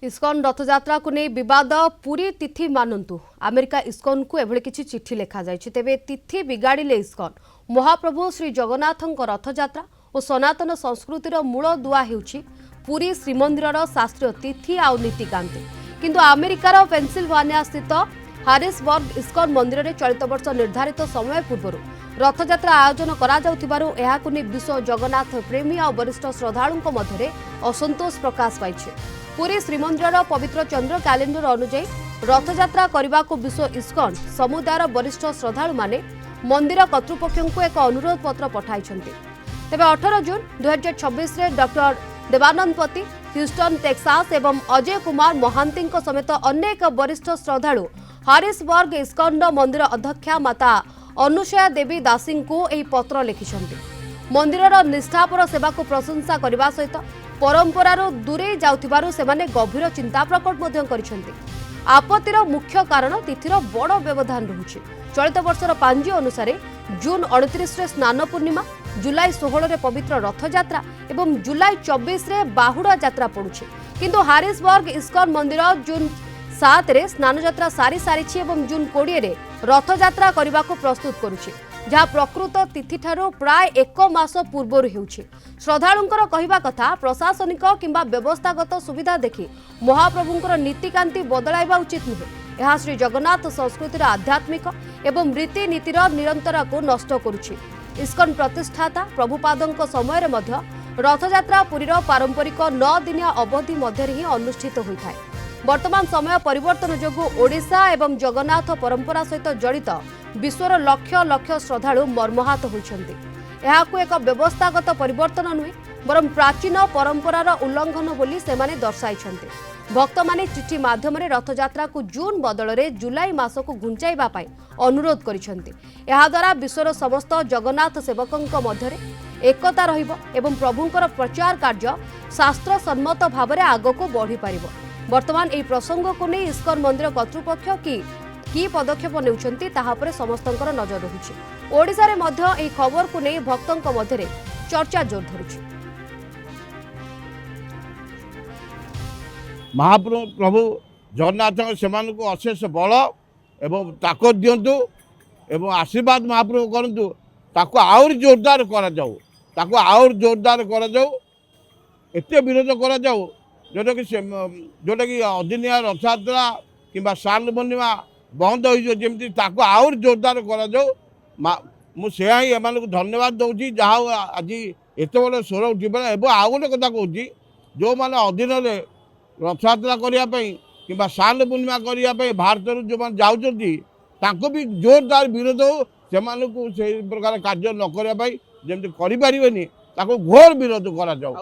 ISKCON Rathyatra को नहीं विवाद पूरी तिथि मानतु अमेरिका इस्कॉन को एभली किछि चिट्ठी लिखा जायछि तेबे तिथि बिगाड़िले इस्कॉन महाप्रभु श्री जगन्नाथଙ୍କ रथयात्रा और सनातन संस्कृतिर मूल दुआ हेउछि पुरी श्रीमंदिरर शास्त्रीय तिथि आउ नीतिकांति किंतु अमेरिकार पेनसिल्वानिया स्थित हारिसबर्ग इस्कॉन मंदिर में चलित वर्ष निर्धारित समय पूर्व रथयात्रा आयोजन करा जाउथिबारु एहाकु नि विश्व जगन्नाथ प्रेमी और वरिष्ठ श्रद्धालुଙ୍କ मध्यरे असंतोष प्रकाश पाइछि। पुरी श्रीमंदिर पवित्र चंद्र कैलेंडर अनुଯାयी रथयात्रा करने को विश्व इस्कॉन समुदायर वरिष्ठ श्रद्धालु माने मंदिर कर्तृपक्ष को एक अनुरोध पत्र पठाई तेबे 18 जून 2026 रे डॉक्टर देवानंद पति ह्यूस्टन टेक्सास एवं अजय कुमार महांती समेत अनेक वरिष्ठ श्रद्धालु हारिसबर्ग इस्कॉन मंदिर अध्यक्षा माता अनुसया देवी दासी को यह पत्र लिखिछन्ति। मंदिरर निष्ठापर सेवा को प्रशंसा करने सहित परंपरार दूरे जाउथिबारु सेमाने गभीर चिंता प्रकट मध्य करिसेंति। आपत्तिर मुख्य कारण तिथिर बड़ व्यवधान रहुछि। चलित वर्षर पांजी अनुसार जून 29 रे स्नान पूर्णिमा, जुलाई 16 रे पवित्र रथयात्रा एवं जुलाई 24 रे बाहुड़ा यात्रा पड़ुछि किंतु हारिसबर्ग इस्कॉन मंदिर जून 7 रे स्नान यात्रा सारी सारिछि एवं जून 20 रे रथयात्रा करने को प्रस्तुत करुछि जहाँ प्रकृत तिथि ठारो प्राय 1 मास पूर्व हेउछि। श्रद्धालुंकर कहिबा कथा प्रशासनिक किंबा व्यवस्थागत सुविधा देखि महाप्रभुंकर नीतिकांति बदलाइबा उचित नुहे। यह श्री जगन्नाथ संस्कृतिर आध्यात्मिक एवं रीतिनीतिर निरंतर को नष्ट करुछि। इस्कॉन प्रतिष्ठाता प्रभुपादंक समय रे मध्य रथयात्रा पुरीर पारंपरिक 9 दिनिया अवधि मध्य ही अनुष्ठित होइथाय। वर्तमान समय परिवर्तन जोगु ओडिशा एवं जगन्नाथ परंपरा सहित जड़ित विश्वर लक्ष लक्ष श्रद्धालु मर्माहत होइछन्ति। एहाकु एक व्यवस्थागत परिवर्तन नुहे बरं प्राचीन परंपरार उल्लंघन बोली सेमाने दर्शाइछन्ति। भक्त माने चिठी माध्यम रथयात्रा को जून बदल में जुलाई मास को घुंचाइबा पाई अनुरोध करिछन्ति। एहा द्वारा विश्वर समस्त जगन्नाथ सेवकंक मध्यरे एकता रहिबो एवं प्रभुंकर प्रचार कार्य शास्त्र सम्मत भाव आगको बढ़ी पारिबो। वर्तमान एही प्रसंग को नहीं इस्कॉन मंदिर कर्तृपक्ष की पदक्षेप नेउछन्ति ताहा परे समस्तंकर नजर रहुछि। ओडिसा रे मध्य एही खबर को नहीं भक्तंक मध्यरे चर्चा जोर धरुछि। महाप्रभु जगन्नाथ सेमान को अशेष बल एवं ताकत दिंतु एवं आशीर्वाद महाप्रभु करंतु ताको आउर जोरदार करा जाऊ ताको आउर जोरदार करा जाऊ एते विरोध करा जाऊ जोटा कि अदिनिया रथयात्रा किंबा साल पूर्णिमा बंद हो जमी ताको आउर जोरदार करा जाऊ मुझे ही एम को धन्यवाद दूसरी जहाँ आज एत बड़े स्वर उठा एवं आउ गोटे कथा कहूँ जो मैंने अधीन रथयात्रा करने कि साल पूर्णिमा करने भारत जो मैंने जाऊँच भी जोरदार विरोध हो से प्रकार कार्य न करने जमी करें घोर विरोध करा जाऊ।